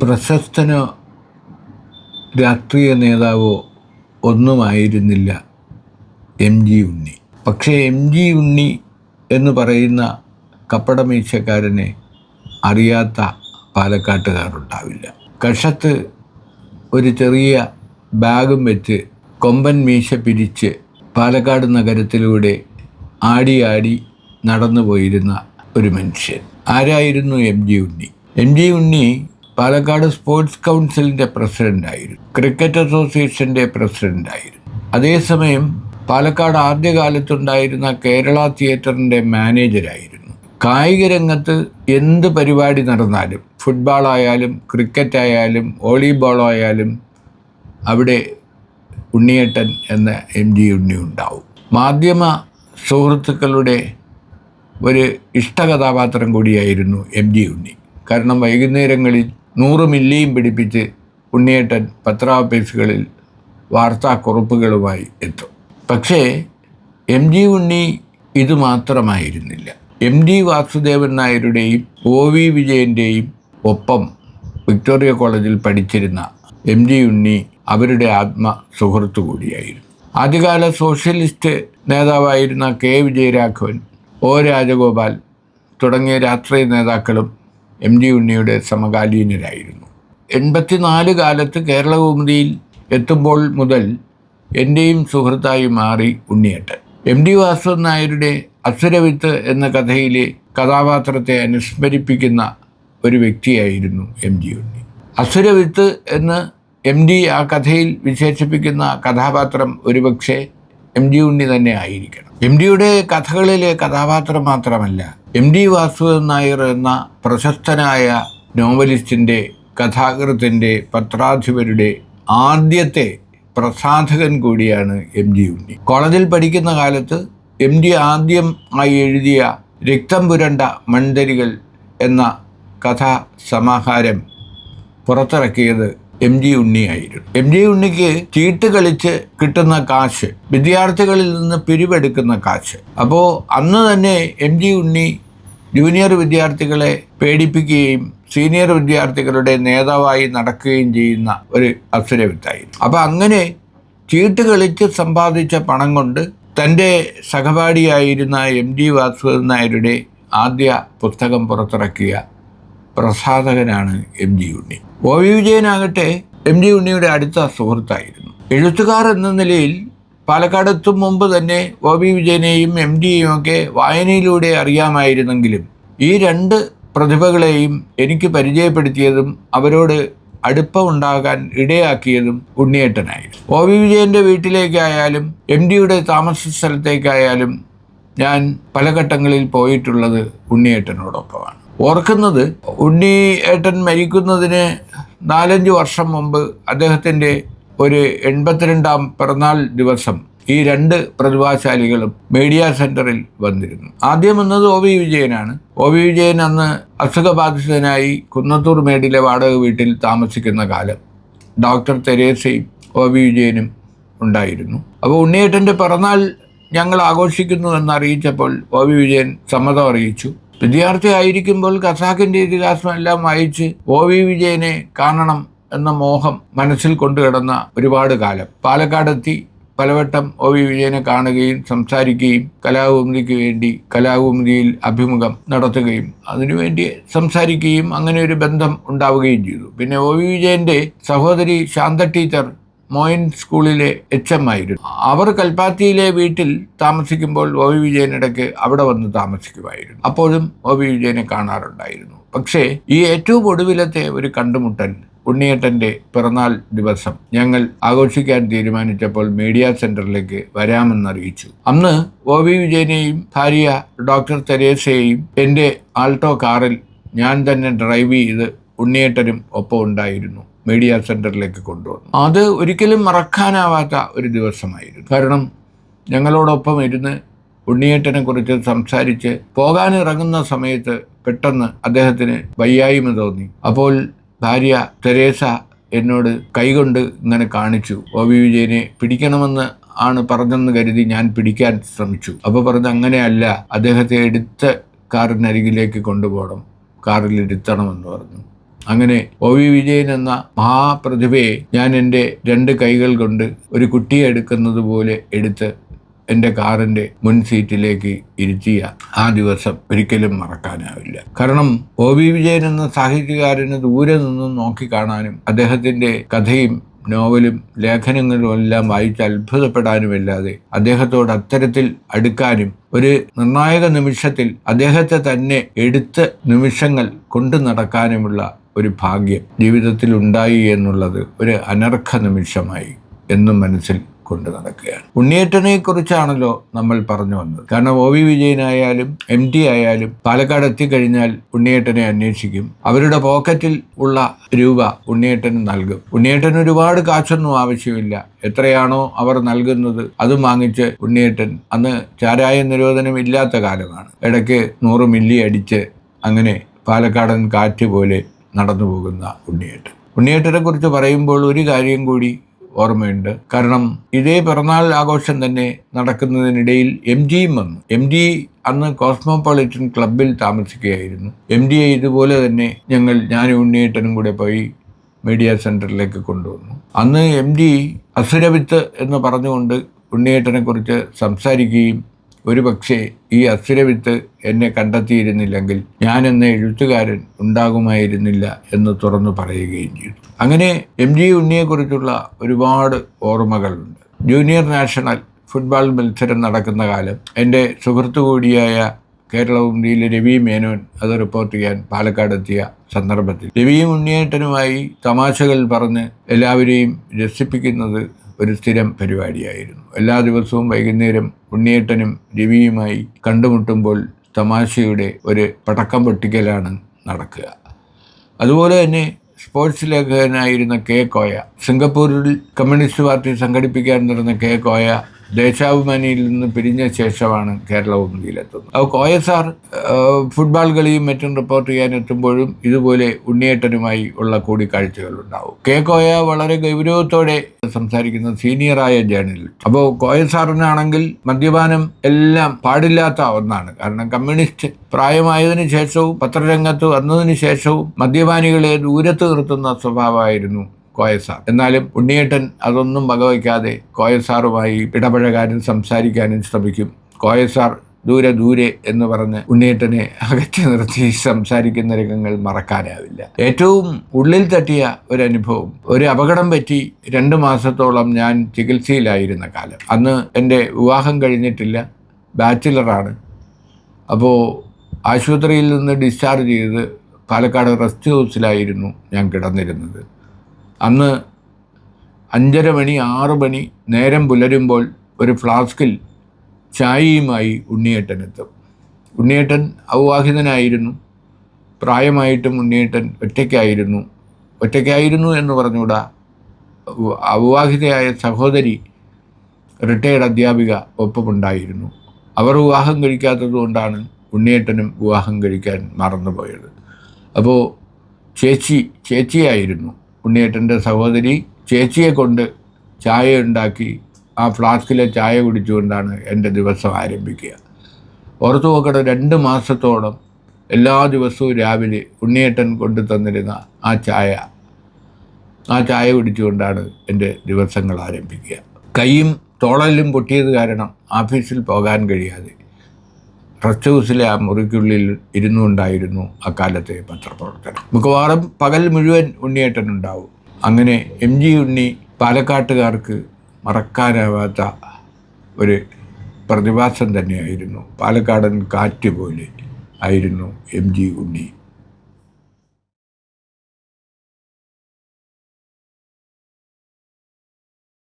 പ്രശസ്തനോ രാഷ്ട്രീയ നേതാവോ ഒന്നുമായിരുന്നില്ല MG ഉണ്ണി. പക്ഷേ MG ഉണ്ണി എന്ന് പറയുന്ന കപ്പടമീശക്കാരനെ അറിയാത്ത പാലക്കാട്ടുകാരുണ്ടാവില്ല. കഷത്ത് ഒരു ചെറിയ ബാഗും വെച്ച് കൊമ്പൻ മീശ പിരിച്ച് പാലക്കാട് നഗരത്തിലൂടെ ആടി നടന്നു പോയിരുന്ന ഒരു മനുഷ്യൻ. ആരായിരുന്നു MG ഉണ്ണി? MG ഉണ്ണി പാലക്കാട് സ്പോർട്സ് കൗൺസിലിൻ്റെ പ്രസിഡൻ്റായിരുന്നു. ക്രിക്കറ്റ് അസോസിയേഷൻ്റെ പ്രസിഡൻ്റായിരുന്നു. അതേസമയം പാലക്കാട് ആദ്യകാലത്തുണ്ടായിരുന്ന കേരള തിയേറ്ററിൻ്റെ മാനേജരായിരുന്നു. കായിക രംഗത്ത് എന്ത് പരിപാടി നടന്നാലും, ഫുട്ബോളായാലും ക്രിക്കറ്റായാലും വോളിബോളായാലും അവിടെ ഉണ്ണിയേട്ടൻ എന്ന MG ഉണ്ണി ഉണ്ടാവും. മാധ്യമ സുഹൃത്തുക്കളുടെ ഒരു ഇഷ്ടകഥാപാത്രം കൂടിയായിരുന്നു MG ഉണ്ണി. കാരണം വൈകുന്നേരങ്ങളിൽ 100 മില്ലിയും പിടിപ്പിച്ച് ഉണ്ണിയേട്ടൻ പത്രാഫീസുകളിൽ വാർത്താക്കുറിപ്പുകളുമായി എത്തും. പക്ഷേ MG ഉണ്ണി ഇത് മാത്രമായിരുന്നില്ല. MD വാസുദേവൻ നായരുടെയും OV വിജയൻ്റെയും ഒപ്പം വിക്ടോറിയ കോളേജിൽ പഠിച്ചിരുന്ന MG ഉണ്ണി അവരുടെ സുഹൃത്തു കൂടിയായിരുന്നു. ആദ്യകാല സോഷ്യലിസ്റ്റ് നേതാവായിരുന്ന K വിജയരാഘവൻ, O രാജഗോപാൽ തുടങ്ങിയ രാഷ്ട്രീയ നേതാക്കളും MG ഉണ്ണിയുടെ സമകാലീനരായിരുന്നു. 84 കാലത്ത് കേരളകൗമുദിയിൽ എത്തുമ്പോൾ മുതൽ എൻ്റെയും സുഹൃത്തായി മാറി ഉണ്ണിയേട്ടൻ. MD വാസുദേവൻ നായരുടെ അസുരവിത്ത് എന്ന കഥയിലെ കഥാപാത്രത്തെ അനുസ്മരിപ്പിക്കുന്ന ഒരു വ്യക്തിയായിരുന്നു MG ഉണ്ണി. അസുരവിത്ത് എന്ന് MD ആ കഥയിൽ വിശേഷിപ്പിക്കുന്ന കഥാപാത്രം ഒരുപക്ഷെ MG ഉണ്ണി തന്നെ ആയിരിക്കണം. MDയുടെ കഥകളിലെ കഥാപാത്രം മാത്രമല്ല, MD വാസുദേവൻ നായർ എന്ന പ്രശസ്തനായ നോവലിസ്റ്റിൻ്റെ, കഥാകൃത്തിൻ്റെ, പത്രാധിപരുടെ ആദ്യത്തെ പ്രസാധകൻ കൂടിയാണ് MG ഉണ്ണി. കോളേജിൽ പഠിക്കുന്ന കാലത്ത് MD ആദ്യമായി എഴുതിയ രക്തം പുരണ്ട മൺതരികൾ എന്ന കഥാ സമാഹാരം പുറത്തിറക്കിയത് MG ഉണ്ണിയായിരുന്നു. MG ഉണ്ണിക്ക് ചീട്ട് കളിച്ച് കിട്ടുന്ന കാശ്, വിദ്യാർത്ഥികളിൽ നിന്ന് പിരിവെടുക്കുന്ന കാശ്. അപ്പോൾ അന്ന് തന്നെ MG ഉണ്ണി ജൂനിയർ വിദ്യാർത്ഥികളെ പേടിപ്പിക്കുകയും സീനിയർ വിദ്യാർത്ഥികളുടെ നേതാവായി നടക്കുകയും ചെയ്യുന്ന ഒരു അസുരവിത്തായിരുന്നു. അപ്പോൾ അങ്ങനെ ചീട്ട് കളിച്ച് സമ്പാദിച്ച പണം കൊണ്ട് തൻ്റെ സഹപാഠിയായിരുന്ന MD വാസുദേവൻ നായരുടെ ആദ്യ പുസ്തകം പുറത്തിറക്കിയ പ്രസാധകനാണ് MG ഉണ്ണി. OV വിജയനാകട്ടെ MG ഉണ്ണിയുടെ അടുത്ത സുഹൃത്തായിരുന്നു. എഴുത്തുകാർ എന്ന നിലയിൽ പാലക്കാട് എത്തും മുമ്പ് തന്നെ OV വിജയനെയും MDയെയും ഒക്കെ വായനയിലൂടെ അറിയാമായിരുന്നെങ്കിലും ഈ രണ്ട് പ്രതിഭകളെയും എനിക്ക് പരിചയപ്പെടുത്തിയതും അവരോട് അടുപ്പമുണ്ടാകാൻ ഇടയാക്കിയതും ഉണ്ണിയേട്ടനായിരുന്നു. OV വിജയൻ്റെ വീട്ടിലേക്കായാലും MDയുടെ താമസ സ്ഥലത്തേക്കായാലും ഞാൻ പല ഘട്ടങ്ങളിൽ പോയിട്ടുള്ളത് ഉണ്ണിയേട്ടനോടൊപ്പമാണ്. ഓർക്കുന്നത്, ഉണ്ണിയേട്ടൻ മരിക്കുന്നതിന് 4-5 വർഷം മുമ്പ് അദ്ദേഹത്തിൻ്റെ ഒരു 82ാം പിറന്നാൾ ദിവസം ഈ രണ്ട് പ്രതിഭാശാലികളും മീഡിയ സെൻറ്ററിൽ വന്നിരുന്നു. ആദ്യം വന്നത് OV വിജയനാണ്. OV വിജയൻ അന്ന് അസുഖബാധിതനായി കുന്നത്തൂർ മേടിലെ വാടക വീട്ടിൽ താമസിക്കുന്ന കാലം. ഡോക്ടർ തെരേസയും OV വിജയനും ഉണ്ടായിരുന്നു. അപ്പോൾ ഉണ്ണിയേട്ടൻ്റെ പിറന്നാൾ ഞങ്ങൾ ആഘോഷിക്കുന്നു എന്നറിയിച്ചപ്പോൾ OV വിജയൻ സമ്മതം അറിയിച്ചു. വിദ്യാർത്ഥി ആയിരിക്കുമ്പോൾ ഖസാക്കിൻ്റെ ഇതിഹാസമെല്ലാം വായിച്ച് OV വിജയനെ കാണണം എന്ന മോഹം മനസ്സിൽ കൊണ്ടുകിടന്ന ഒരുപാട് കാലം പാലക്കാടെത്തി പലവട്ടം OV വിജയനെ കാണുകയും സംസാരിക്കുകയും കലാകൗമുദിക്ക് വേണ്ടി കലാകൗമുദിയിൽ അഭിമുഖം നടത്തുകയും അതിനുവേണ്ടി സംസാരിക്കുകയും അങ്ങനെ ഒരു ബന്ധം ഉണ്ടാവുകയും ചെയ്തു. പിന്നെ OV വിജയൻ്റെ സഹോദരി ശാന്ത ടീച്ചർ മോയിൻ സ്കൂളിലെ HM ആയിരുന്നു. അവർ കൽപ്പാത്തിയിലെ വീട്ടിൽ താമസിക്കുമ്പോൾ OV വിജയൻ ഇടയ്ക്ക് അവിടെ വന്ന് താമസിക്കുമായിരുന്നു. അപ്പോഴും OV വിജയനെ കാണാറുണ്ടായിരുന്നു. പക്ഷേ ഈ ഏറ്റവും ഒടുവിലത്തെ ഒരു കണ്ടുമുട്ടൽ ഉണ്ണിയേട്ടൻ്റെ പിറന്നാൾ ദിവസം ഞങ്ങൾ ആഘോഷിക്കാൻ തീരുമാനിച്ചപ്പോൾ മീഡിയ സെൻറ്ററിലേക്ക് വരാമെന്നറിയിച്ചു. അന്ന് OV വിജയനെയും ഭാര്യ ഡോക്ടർ തെരേസയെയും എൻ്റെ ആൾട്ടോ കാറിൽ ഞാൻ തന്നെ ഡ്രൈവ് ചെയ്ത് ഉണ്ണിയേട്ടനും ഒപ്പം ഉണ്ടായിരുന്നു മീഡിയ സെൻറ്ററിലേക്ക് കൊണ്ടുവന്നു. അത് ഒരിക്കലും മറക്കാനാവാത്ത ഒരു ദിവസമായിരുന്നു. കാരണം ഞങ്ങളോടൊപ്പം ഇരുന്ന് ഉണ്ണിയേട്ടനെ കുറിച്ച് സംസാരിച്ച് പോകാനിറങ്ങുന്ന സമയത്ത് പെട്ടെന്ന് അദ്ദേഹത്തിന് വയ്യായ്മ തോന്നി. അപ്പോൾ ഭാര്യ തെരേസ എന്നോട് കൈകൊണ്ട് ഇങ്ങനെ കാണിച്ചു. OV വിജയനെ പിടിക്കണമെന്ന് ആണ് പറഞ്ഞെന്ന് കരുതി ഞാൻ പിടിക്കാൻ ശ്രമിച്ചു. അപ്പോൾ പറഞ്ഞ് അങ്ങനെയല്ല, അദ്ദേഹത്തെ എടുത്ത് കാറിനരികിലേക്ക് കൊണ്ടുപോകണം, കാറിൽ ഇരുത്തണമെന്ന് പറഞ്ഞു. അങ്ങനെ OV വിജയൻ എന്ന മഹാപ്രതിഭയെ ഞാൻ എൻ്റെ 2 കൈകൾ കൊണ്ട് ഒരു കുട്ടിയെ എടുക്കുന്നത് പോലെ എടുത്ത് എൻ്റെ കാറിൻ്റെ മുൻ സീറ്റിലേക്ക് ഇരുത്തിയ ആ ദിവസം ഒരിക്കലും മറക്കാനാവില്ല. കാരണം OV വിജയൻ എന്ന സാഹിത്യകാരന് ദൂരെ നിന്നും നോക്കിക്കാണാനും അദ്ദേഹത്തിൻ്റെ കഥയും നോവലും ലേഖനങ്ങളും എല്ലാം വായിച്ച് അത്ഭുതപ്പെടാനുമല്ലാതെ അദ്ദേഹത്തോട് അത്തരത്തിൽ അടുക്കാനും ഒരു നിർണായക നിമിഷത്തിൽ അദ്ദേഹത്തെ തന്നെ എടുത്ത നിമിഷങ്ങൾ കൊണ്ടു നടക്കാനുമുള്ള ഒരു ഭാഗ്യം ജീവിതത്തിൽ ഉണ്ടായി എന്നുള്ളത് ഒരു അനർഘ നിമിഷമായി എന്നും മനസ്സിൽ കൊണ്ട് നടക്കുകയാണ്. ഉണ്ണിയേട്ടനെ കുറിച്ചാണല്ലോ നമ്മൾ പറഞ്ഞു വന്നത്. കാരണം OV വിജയനായാലും MT ആയാലും പാലക്കാട് എത്തിക്കഴിഞ്ഞാൽ ഉണ്ണിയേട്ടനെ അന്വേഷിക്കും. അവരുടെ പോക്കറ്റിൽ ഉള്ള രൂപ ഉണ്ണിയേട്ടന് നൽകും. ഉണ്ണിയേട്ടന് ഒരുപാട് കാശൊന്നും ആവശ്യമില്ല. എത്രയാണോ അവർ നൽകുന്നത് അത് വാങ്ങിച്ച് ഉണ്ണിയേട്ടൻ, അന്ന് ചാരായ നിരോധനം ഇല്ലാത്ത കാലമാണ്, ഇടയ്ക്ക് 100 മില്ലി അടിച്ച് അങ്ങനെ പാലക്കാടൻ കാറ്റ് പോലെ നടന്നു പോകുന്ന ഉണ്ണിയേട്ടനെ കുറിച്ച് പറയുമ്പോൾ ഒരു കാര്യം കൂടി ഓർമ്മയുണ്ട്. കാരണം ഇതേ പിറന്നാൾ ആഘോഷം തന്നെ നടക്കുന്നതിനിടയിൽ MGയും വന്നു. MG അന്ന് കോസ്മോപൊളിറ്റൻ ക്ലബിൽ താമസിക്കുകയായിരുന്നു. MGയെ ഇതുപോലെ തന്നെ ഞാനും ഉണ്ണിയേട്ടനും കൂടെ പോയി മീഡിയ സെൻറ്ററിലേക്ക് കൊണ്ടുവന്നു. അന്ന് MG അസുരവിത്ത് എന്ന് പറഞ്ഞുകൊണ്ട് ഉണ്ണിയേട്ടനെ കുറിച്ച് സംസാരിക്കുകയും ഒരു പക്ഷേ ഈ അസുരവിത്ത് എന്നെ കണ്ടെത്തിയിരുന്നില്ലെങ്കിൽ ഞാനെന്ന എഴുത്തുകാരൻ ഉണ്ടാകുമായിരുന്നില്ല എന്ന് തുറന്നു പറയുകയും ചെയ്തു. അങ്ങനെ MG ഉണ്ണിയെക്കുറിച്ചുള്ള ഒരുപാട് ഓർമ്മകളുണ്ട്. ജൂനിയർ നാഷണൽ ഫുട്ബോൾ മത്സരം നടക്കുന്ന കാലം എൻ്റെ സുഹൃത്തു കൂടിയായ കേരളകൗമുദിയിലെ രവി മേനോൻ അത് റിപ്പോർട്ട് ചെയ്യാൻ പാലക്കാടെത്തിയ സന്ദർഭത്തിൽ രവിയും ഉണ്ണിയേട്ടനുമായി തമാശകൾ പറഞ്ഞ് എല്ലാവരെയും രസിപ്പിക്കുന്നത് ഒരു സ്ഥിരം പരിപാടിയായിരുന്നു. എല്ലാ ദിവസവും വൈകുന്നേരം ഉണ്ണിയേട്ടനും രവിയുമായി കണ്ടുമുട്ടുമ്പോൾ തമാശയുടെ ഒരു പടക്കം പൊട്ടിക്കലാണ് നടക്കുക. അതുപോലെ തന്നെ സ്പോർട്സ് ലേഖകനായിരുന്ന K. കോയ, സിംഗപ്പൂരിൽ കമ്മ്യൂണിസ്റ്റ് പാർട്ടി സംഘടിപ്പിക്കാൻ നടന്ന K. കോയ ദേശാഭിമാനിയിൽ നിന്ന് പിരിഞ്ഞ ശേഷമാണ് കേരളകൗമുദിയിലെത്തുന്നത്. അപ്പോൾ കോയ സാർ ഫുട്ബോൾ കളിയും മറ്റും റിപ്പോർട്ട് ചെയ്യാൻ എത്തുമ്പോഴും ഇതുപോലെ ഉണ്ണിയേട്ടനുമായി ഉള്ള കൂടിക്കാഴ്ചകളുണ്ടാവും. K. കോയ വളരെ ഗൗരവത്തോടെ സംസാരിക്കുന്ന സീനിയറായ ജേർണലിസ്റ്റ്. അപ്പോൾ കോയ സാറിനാണെങ്കിൽ മദ്യപാനം എല്ലാം പാടില്ലാത്ത ഒന്നാണ്. കാരണം കമ്മ്യൂണിസ്റ്റ് പ്രായമായതിനു ശേഷവും പത്രരംഗത്ത് വന്നതിന് ശേഷവും മദ്യപാനികളെ ദൂരത്ത് നിർത്തുന്ന സ്വഭാവമായിരുന്നു കോയ സാർ. എന്നാലും ഉണ്ണിയേട്ടൻ അതൊന്നും വകവയ്ക്കാതെ കോയ സാറുമായി ഇടപഴകാനും സംസാരിക്കാനും ശ്രമിക്കും. കോയ സാർ ദൂരെ എന്ന് പറഞ്ഞ് ഉണ്ണിയേട്ടനെ അകറ്റി നിർത്തി സംസാരിക്കുന്ന രംഗങ്ങൾ മറക്കാനാവില്ല. ഏറ്റവും ഉള്ളിൽ തട്ടിയ ഒരനുഭവം, ഒരു അപകടം പറ്റി 2 മാസത്തോളം ഞാൻ ചികിത്സയിലായിരുന്ന കാലം. അന്ന് എൻ്റെ വിവാഹം കഴിഞ്ഞിട്ടില്ല, ബാച്ചിലറാണ്. അപ്പോൾ ആശുപത്രിയിൽ നിന്ന് ഡിസ്ചാർജ് ചെയ്ത് പാലക്കാട് റെസ്റ്റ് ഹൗസിലായിരുന്നു ഞാൻ കിടന്നിരുന്നത്. അന്ന് 5:30 മണി 6 മണി നേരം പുലരുമ്പോൾ ഒരു ഫ്ലാസ്കിൽ ചായയുമായി ഉണ്ണിയേട്ടനെത്തും. ഉണ്ണിയേട്ടൻ അവിവാഹിതനായിരുന്നു. പ്രായമായിട്ടും ഉണ്ണിയേട്ടൻ ഒറ്റയ്ക്കായിരുന്നു എന്ന് പറഞ്ഞുകൂടാ. അവിവാഹിതയായ സഹോദരി റിട്ടയർഡ് അധ്യാപിക ഒപ്പമുണ്ടായിരുന്നു. അവർ വിവാഹം കഴിക്കാത്തത് കൊണ്ടാണ് ഉണ്ണിയേട്ടനും വിവാഹം കഴിക്കാൻ മറന്നുപോയത്. അപ്പോൾ ചേച്ചിയായിരുന്നു ഉണ്ണിയേട്ടൻ്റെ സഹോദരി. ചേച്ചിയെ കൊണ്ട് ചായ ഉണ്ടാക്കി ആ ഫ്ലാസ്കിലെ ചായ കുടിച്ചുകൊണ്ടാണ് എൻ്റെ ദിവസം ആരംഭിക്കുക. ഓർത്തു നോക്കട്ടെ, 2 മാസത്തോളം എല്ലാ ദിവസവും രാവിലെ ഉണ്ണിയേട്ടൻ കൊണ്ടു തന്നിരുന്ന ആ ചായ കുടിച്ചുകൊണ്ടാണ് എൻ്റെ ദിവസങ്ങൾ ആരംഭിക്കുക. കൈയും തോളലും പൊട്ടിയത് കാരണം ഓഫീസിൽ പോകാൻ കഴിയാതെ റെസ്റ്റ് ഹൗസിലെ ആ മുറിക്കുള്ളിൽ ഇരുന്നുകൊണ്ടായിരുന്നു അക്കാലത്തെ പത്രപ്രവർത്തനം. മിക്കവാറും പകൽ മുഴുവൻ ഉണ്ണിയേട്ടനുണ്ടാവും. അങ്ങനെ MG ഉണ്ണി പാലക്കാട്ടുകാർക്ക് മറക്കാനാവാത്ത ഒരു പ്രതിഭാസം തന്നെയായിരുന്നു. പാലക്കാടൻ കാറ്റ് പോലെ ആയിരുന്നു MG ഉണ്ണി.